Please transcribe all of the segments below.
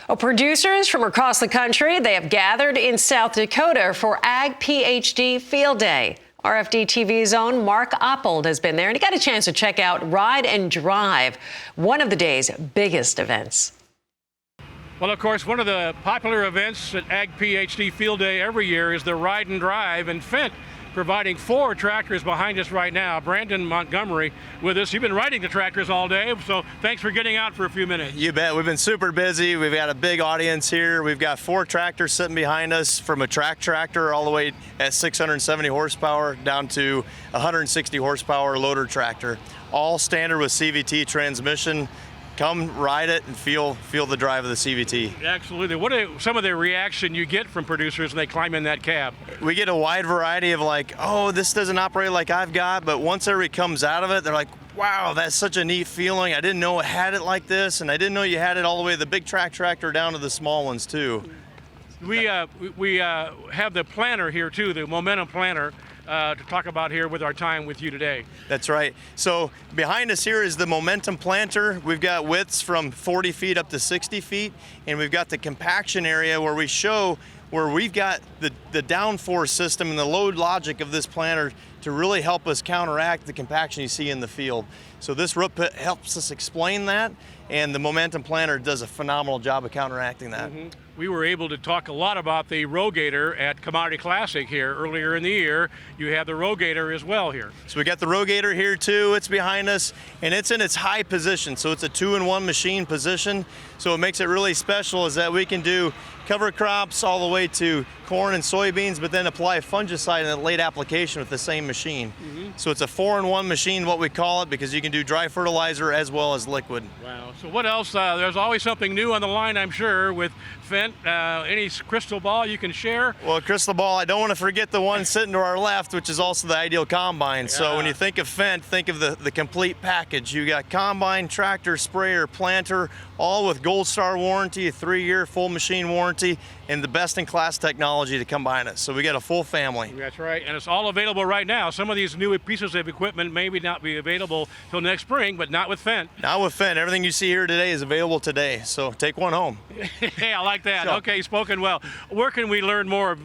Well, producers from across the country, they have gathered in South Dakota for Ag PhD Field Day. RFD-TV's own Mark Oppold has been there, and he got a chance to check out Ride and Drive, one of the day's biggest events. Well, of course, one of the popular events at Ag PhD Field Day every year is the Ride and Drive, and Fendt providing 4 tractors behind us right now. Brandon Montgomery with us. You've been riding the tractors all day, so thanks for getting out for a few minutes. You bet. We've been super busy. We've got a big audience here. We've got 4 tractors sitting behind us, from a track tractor all the way at 670 horsepower down to 160 horsepower loader tractor, all standard with CVT transmission. Come ride it and feel the drive of the CVT. Absolutely. What are some of the reaction you get from producers when they climb in that cab? We get a wide variety of like, oh, this doesn't operate like I've got, but once everybody comes out of it, they're like, wow, that's such a neat feeling. I didn't know it had it like this, and I didn't know you had it all the way to the big track tractor down to the small ones too. We have the planner here too, the Momentum planner, to talk about here with our time with you today. That's right. So behind us here is the Momentum planter. We've got widths from 40 feet up to 60 feet, and we've got the compaction area where we show where we've got the downforce system and the load logic of this planter to really help us counteract the compaction you see in the field. So this root pit helps us explain that, and the Momentum planter does a phenomenal job of counteracting that. Mm-hmm. We were able to talk a lot about the Rogator at Commodity Classic here earlier in the year. You have the Rogator as well here. So we got the Rogator here too. It's behind us, and it's in its high position. So it's a 2-in-1 machine position. So what makes it really special is that we can do cover crops all the way to corn and soybeans, but then apply fungicide in a late application with the same machine. Mm-hmm. So it's a 4-in-1 machine, what we call it, because you can do dry fertilizer as well as liquid. Wow. So what else? There's always something new on the line, I'm sure, with Fendt. Any crystal ball you can share? Well, crystal ball, I don't want to forget the one sitting to our left, which is also the ideal combine. Yeah. So when you think of Fendt, think of the complete package. You got combine, tractor, sprayer, planter, all with Gold Star warranty, a 3-year full machine warranty, and the best-in-class technology to combine it. So we got a full family. That's right, and it's all available right now. Some of these new pieces of equipment maybe not be available till next spring, but not with Fendt. Not with Fendt. Everything you see here today is available today, so take one home. Hey, I like that. So, okay, spoken well. Where can we learn more,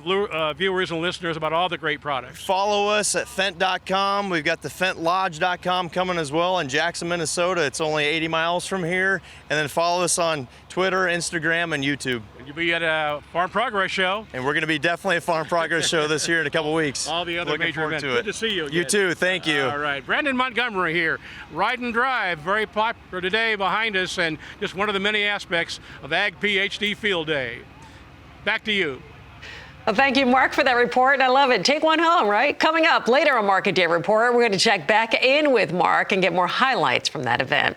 viewers and listeners, about all the great products? Follow us at Fendt.com. We've got the FendtLodge.com coming as well in Jackson, Minnesota. It's only 80 miles from here. And then follow us on Twitter, Instagram, and YouTube. You'll be at a Farm Progress show. And we're going to be definitely at Farm Progress show this year in a couple weeks. All the other major events. Good to see you again. You too. Thank you. All right. Brandon Montgomery here. Ride and Drive, very popular today behind us, and just one of the many aspects of Ag PhD Field Day. Back to you. Well, thank you, Mark, for that report. I love it. Take one home, right? Coming up later on Market Day Report, we're going to check back in with Mark and get more highlights from that event.